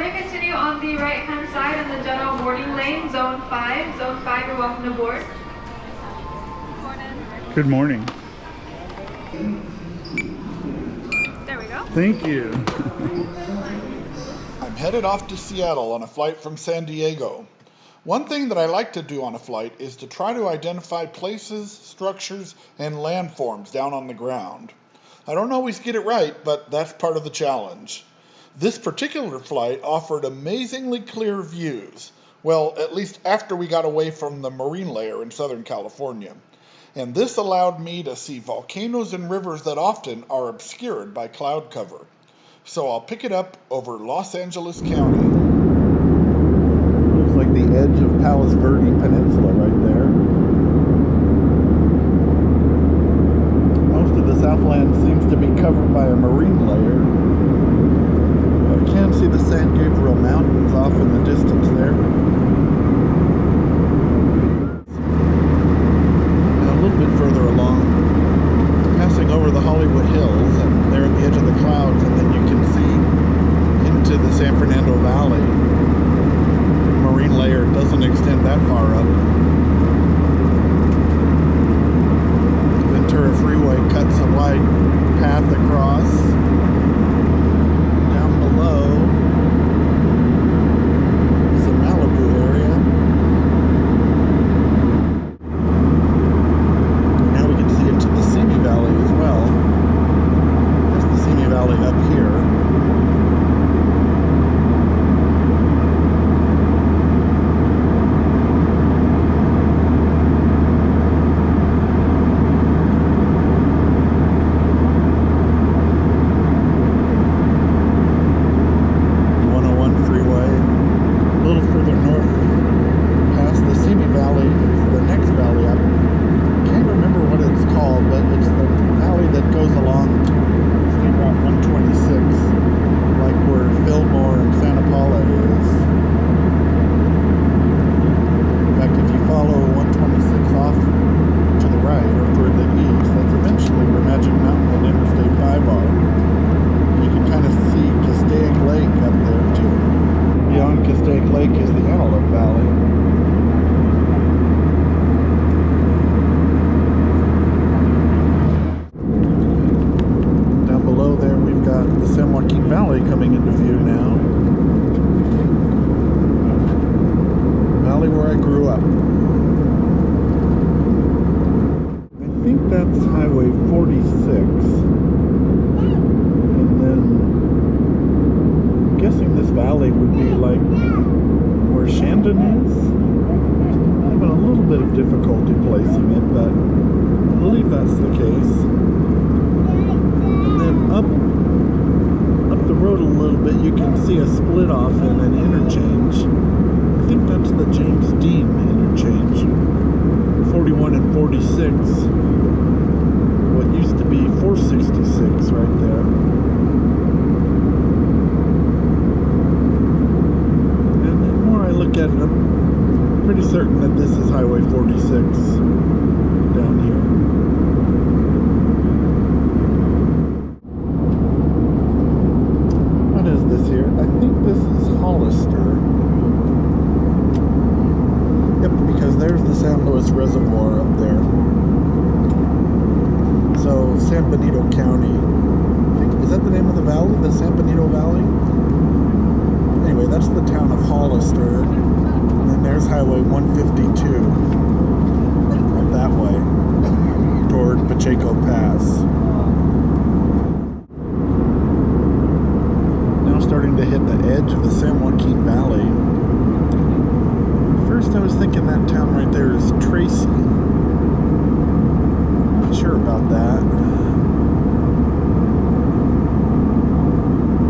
going to continue on the right-hand side on the general boarding lane, Zone 5. Zone 5, you're welcome to board. Good morning. There we go. Thank you. I'm headed off to Seattle on a flight from San Diego. One thing that I like to do on a flight is to try to identify places, structures, and landforms down on the ground. I don't always get it right, but that's part of the challenge. This particular flight offered amazingly clear views. Well, at least after we got away from the marine layer in Southern California. And this allowed me to see volcanoes and rivers that often are obscured by cloud cover. So I'll pick it up over Los Angeles County. Looks like the edge of Palos Verde Peninsula right there. Most of the Southland seems to be covered by a marine layer. I can see the San Gabriel Mountains off in the distance there. Now a little bit further along, passing over the Hollywood Hills, and they're at the edge of the clouds, and then you can see into the San Fernando Valley. The marine layer doesn't extend that far up. The Ventura Freeway cuts a wide path across. Down below is the Malibu area. Now we can see into the Simi Valley as well. There's the Simi Valley up here. Coming into view now. Valley where I grew up. I think that's Highway 46. And then I'm guessing this valley would be like where Shandon is. I'm having a little bit of difficulty placing it, but I believe that's the case. And then up the road a little bit, you can see a split off and an interchange. I think that's the James Dean interchange. 41 and 46. What used to be 466 right there. And the more I look at it, I'm pretty certain that this is Highway 46 down here. Here. I think this is Hollister. Yep, because there's the San Luis Reservoir up there. So, San Benito County. Is that the name of the valley? The San Benito Valley? Anyway, that's the town of Hollister. And then there's Highway 152. Up that way. Toward Pacheco Pass. Starting to hit the edge of the San Joaquin Valley. First I was thinking that town right there is Tracy. Not sure about that.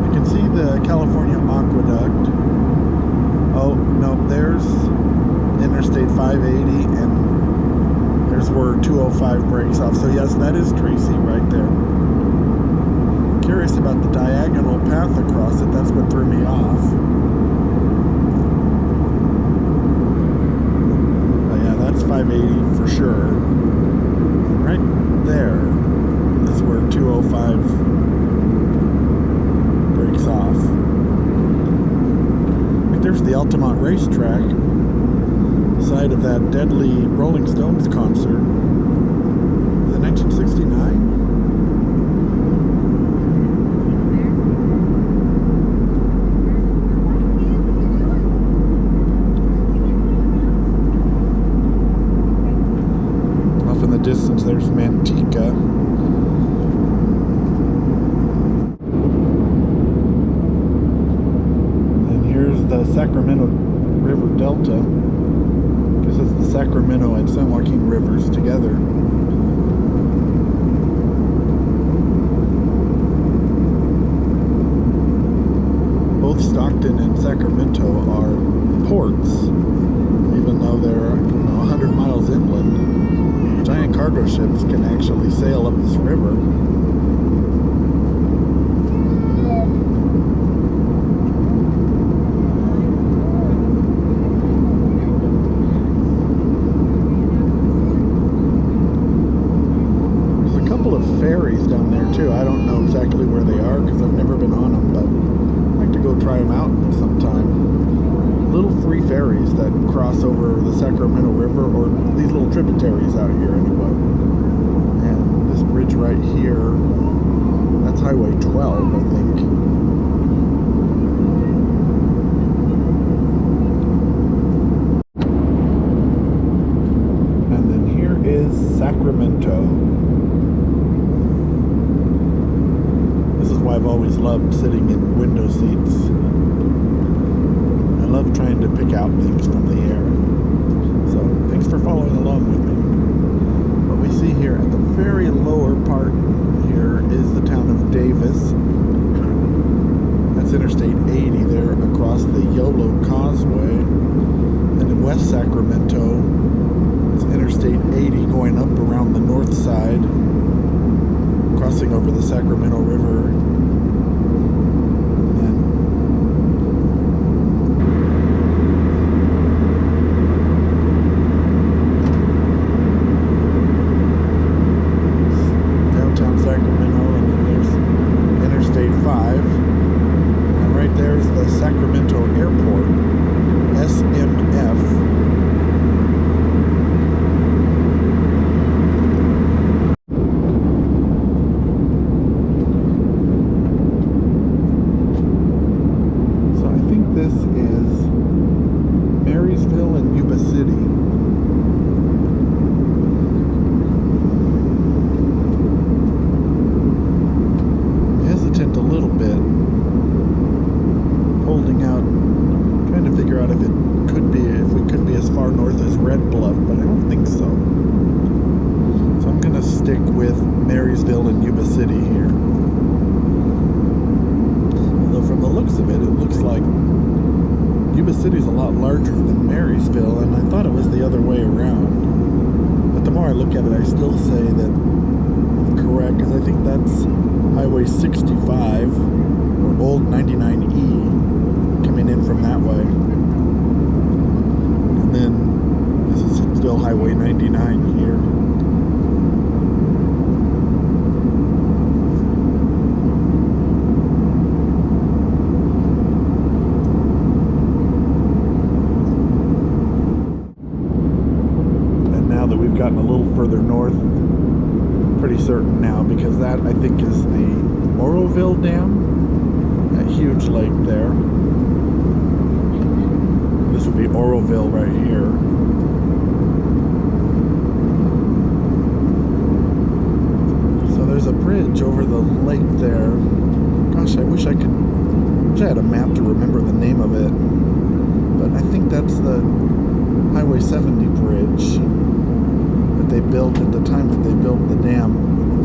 I can see the California Aqueduct. Oh, no, there's Interstate 580 and there's where 205 breaks off. So yes, that is Tracy right there. Curious about the diagonal path across it. That's what threw me off. Oh yeah, that's 580 for sure. Right there is where 205 breaks off. the Altamont racetrack, site of that deadly Rolling Stones concert. Was it 1969? Off in the distance, there's Manteca. The Sacramento River Delta. This is the Sacramento and San Joaquin rivers together. Both Stockton and Sacramento are ports, even though they're 100 miles inland. Giant cargo ships can actually sail up this river. Ferries down there too. I don't know exactly where they are because I've never been on them, but I'd like to go try them out sometime. Little free ferries that cross over the Sacramento River, or these little tributaries out here anyway. And this bridge right here, that's Highway 12, I think. And then here is Sacramento. I've always loved sitting in window seats. I love trying to pick out things from the air. So thanks for following along with me. What we see here at the very lower part here is the town of Davis. That's Interstate 80 there across the Yolo Causeway. And in West Sacramento, it's Interstate 80 going up around the north side, crossing over the Sacramento River. City's a lot larger than Marysville, and I thought it was the other way around. But the more I look at it, I still say that it's correct, because I think that's Highway 65, or Old 99E, coming in from that way. And then this is still Highway 99 here. Gotten a little further north, pretty certain now, because that I think is the Oroville Dam, that huge lake there. This would be Oroville right here. So there's a bridge over the lake there. Gosh, I wish I had a map to remember the name of it, but I think that's the Highway 70 bridge they built at the time that they built the dam. I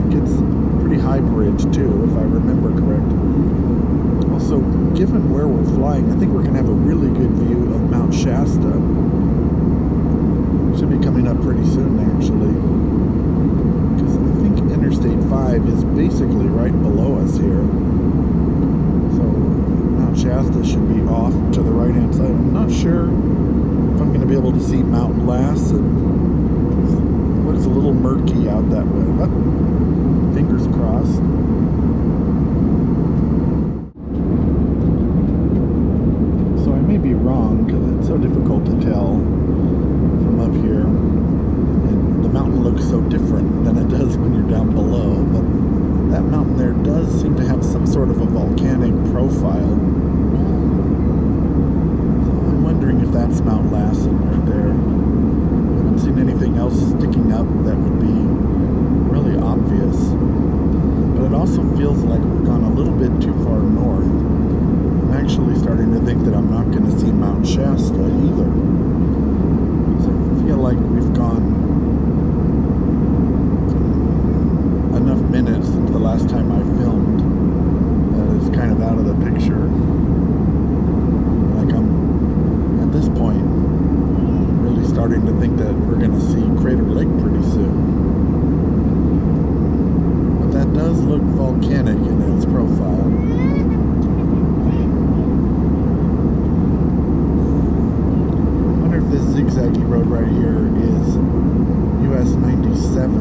think it's a pretty high bridge too, if I remember correct. Also, given where we're flying, I think we're going to have a really good view of Mount Shasta. Should be coming up pretty soon, actually. Because I think Interstate 5 is basically right below us here. So Mount Shasta should be off to the right-hand side. I'm not sure if I'm going to be able to see Mount Lass. Looks a little murky out that way, but fingers crossed. So I may be wrong, difficult to tell from up here. And the mountain looks so different than it does when you're down below, but that mountain there does seem to have some sort of a volcanic profile. I'm wondering if that's Mount Lassen right there. I haven't seen anything else sticking up that would be really obvious. But it also feels like we've gone a little bit too far north. I'm actually starting to think that I'm not going to see Mount Shasta either. Because I feel like we've gone enough minutes since the last time I filmed that it's kind of out of the picture. Like I'm, at this point, really starting to think that we're going to see Crater Lake pretty soon. But that does look volcanic in its profile. I wonder if this zigzaggy road right here is US 97.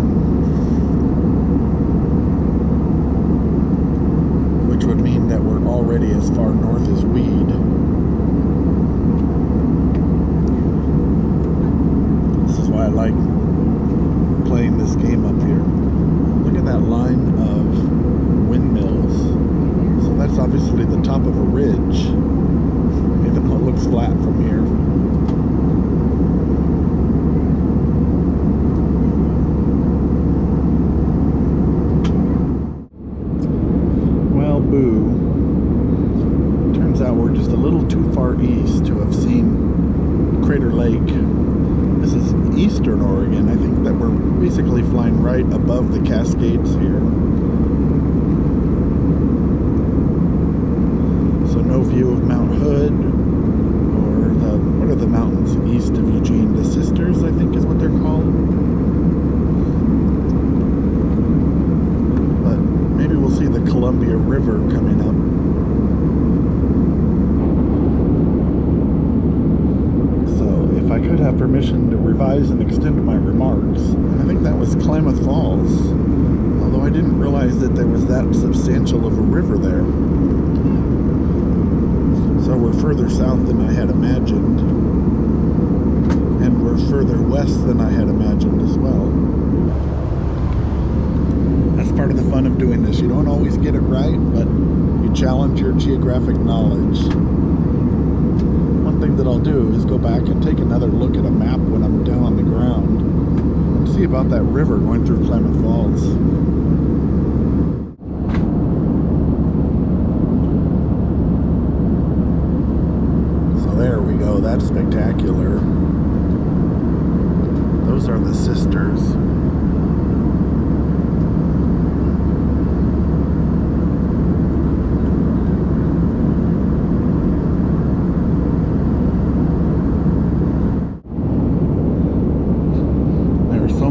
Which would mean that we're already as far north as Weed. This is why I like playing this game up here. Look at that line of windmills. So that's obviously the top of a ridge, even though it looks flat from here. Turns out we're just a little too far east to have seen Crater Lake. This is eastern Oregon. I think that we're basically flying right above the Cascades here. So no view of Mount Hood or what are the mountains east of Eugene? The Sisters, I think is what they're called. But maybe we'll see the Columbia River coming up. If I could have permission to revise and extend my remarks, and I think that was Klamath Falls, although I didn't realize that there was that substantial of a river there. So we're further south than I had imagined, and we're further west than I had imagined as well. That's part of the fun of doing this. You don't always get it right, but you challenge your geographic knowledge. One thing that I'll do is go back and take another look at a map when I'm down on the ground and see about that river going through Klamath Falls. So there we go, that's spectacular. Those are the Sisters.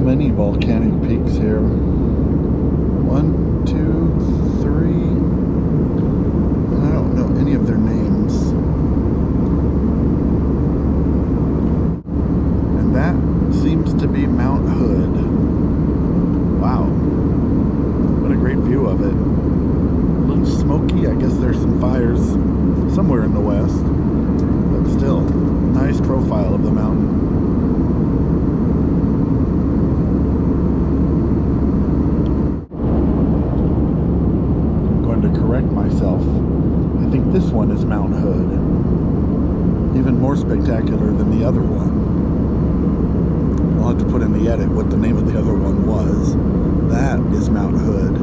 Many volcanic peaks here. 1, 2, 3. I don't know any of their names. And that seems to be Mount Hood. Wow. What a great view of it. A little smoky. I guess there's some fires somewhere in the west. But still, nice profile of the mountain. Correct myself. I think this one is Mount Hood. Even more spectacular than the other one. I'll have to put in the edit what the name of the other one was. That is Mount Hood,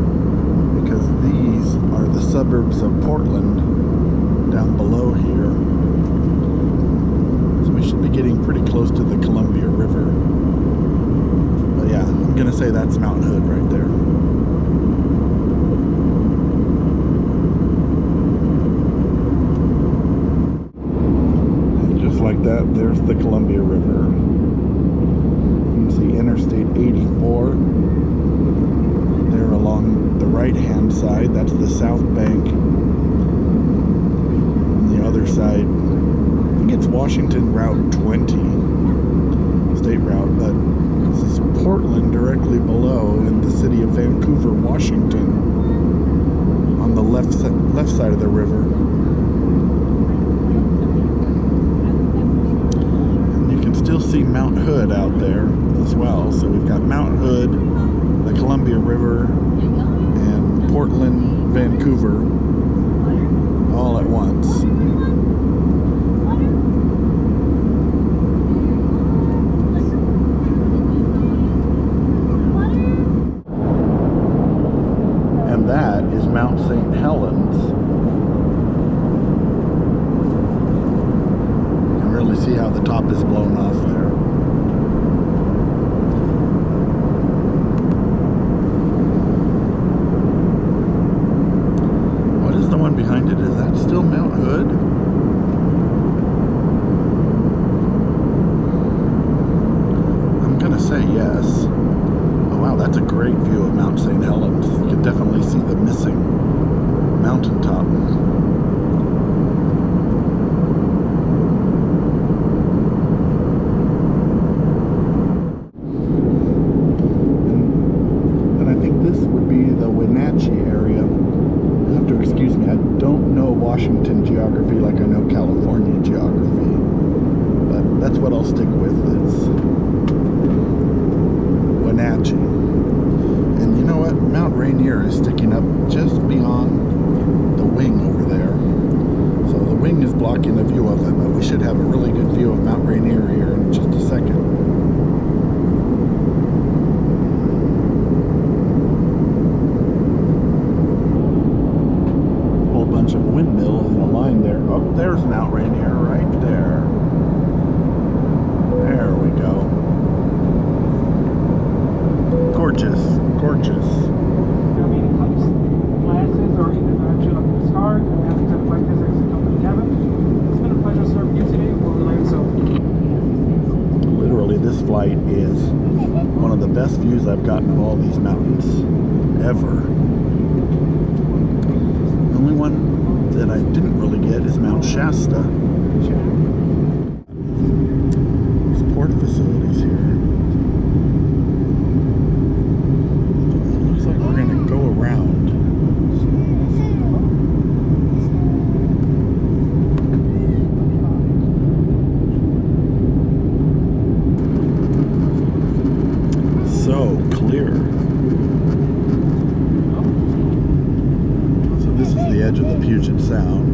because these are the suburbs of Portland down below here. So we should be getting pretty close to the Columbia River. But yeah, I'm gonna say that's Mount Hood right there. Like that, there's the Columbia River. You can see Interstate 84 there along the right hand side. That's the south bank. On the other side, I think it's Washington Route 20, state route, but this is Portland directly below in the city of Vancouver, Washington, on the left side of the river. Hood out there as well. So we've got Mount Hood, the Columbia River, and Portland, Vancouver, all at once. And that is Mount St. Helens. You can really see how the top is blown off there. What is the one behind it? Is that still Mount Hood? I'm gonna say yes. Oh wow, that's a great view of Mount St. Helens. You can definitely see the missing mountaintop. And I think this would be the Wenatchee area. You'll have to excuse me, I don't know Washington geography like I know California geography. But that's what I'll stick with, is Wenatchee. And you know what? Mount Rainier is sticking up just beyond the wing over there. So the wing is blocking the view of it, but we should have a really good view of Mount Rainier here in just a second. Whole bunch of windmills in a line there. Oh, there's Mount Rainier right there. There we go. Gorgeous, gorgeous. Glasses or even actually like a scarf, and having to like this as a company cabin. It's been a pleasure serving you today. We'll relay so. Literally, this flight is one of the best views I've gotten of all these mountains ever. The only one that I didn't really get is Mount Shasta. There's port facilities here. We're going to go around. So clear. So this is the edge of the Puget Sound.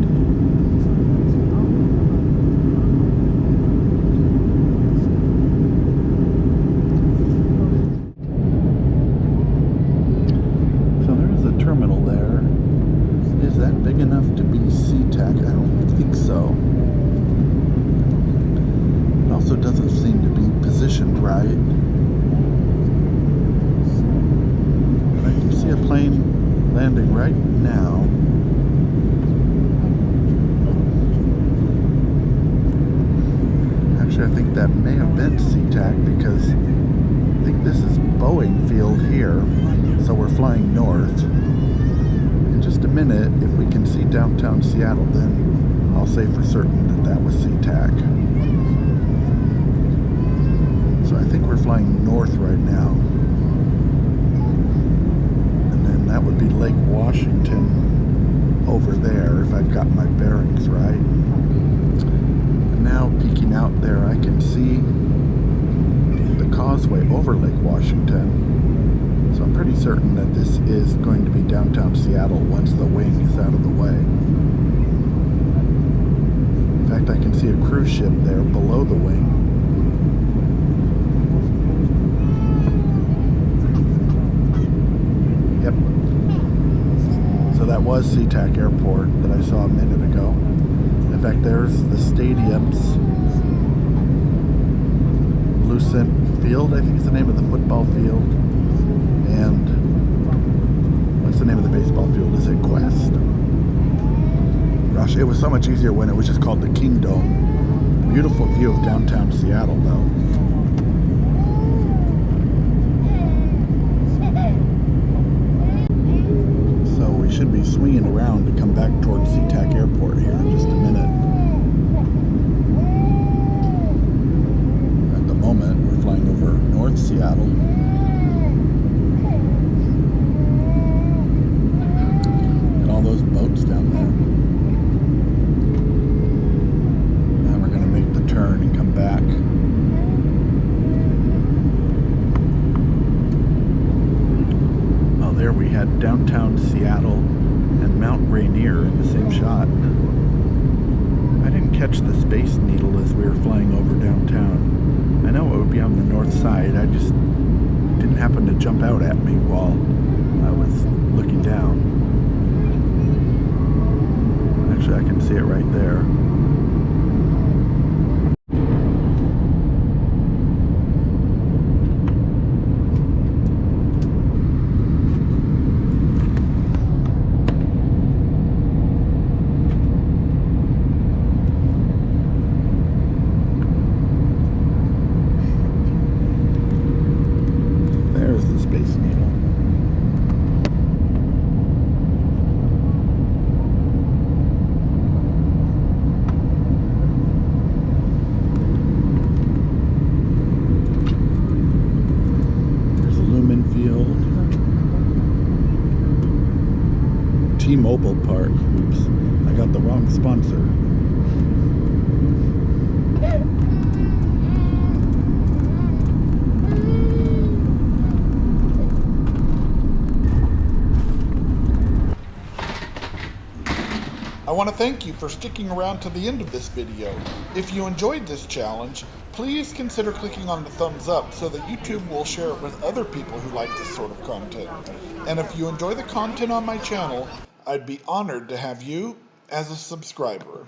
Terminal there. Is that big enough to be SeaTac? I don't think so. It also doesn't seem to be positioned right. But I do see a plane landing right now. Actually, I think that may have been SeaTac, because I think this is Boeing Field here. So we're flying north. In just a minute, if we can see downtown Seattle, then I'll say for certain that that was SeaTac. So I think we're flying north right now. And then that would be Lake Washington over there, if I've got my bearings right. And now peeking out there, I can see the causeway over Lake Washington. So I'm pretty certain that this is going to be downtown Seattle once the wing is out of the way. In fact, I can see a cruise ship there below the wing. Yep. So that was SeaTac Airport that I saw a minute ago. In fact, there's the stadiums. Lucent Field, I think is the name of the football field. And what's the name of the baseball field? Is it Quest? Gosh, it was so much easier when it was just called the Kingdome. Beautiful view of downtown Seattle, though. So we should be swinging around to come back towards SeaTac Airport here in just a minute. At the moment, we're flying over North Seattle. Those boats down there. Now we're going to make the turn and come back. had downtown Seattle and Mount Rainier in the same shot. I didn't catch the Space Needle as we were flying over downtown. I know it would be on the north side, I just didn't happen to jump out at me while I was looking down. Actually, I can see it right there. There's the Space Needle. There's a Lumen Field. T-Mobile Park. Oops, I got the wrong sponsor. I want to thank you for sticking around to the end of this video. If you enjoyed this challenge, please consider clicking on the thumbs up so that YouTube will share it with other people who like this sort of content. And if you enjoy the content on my channel, I'd be honored to have you as a subscriber.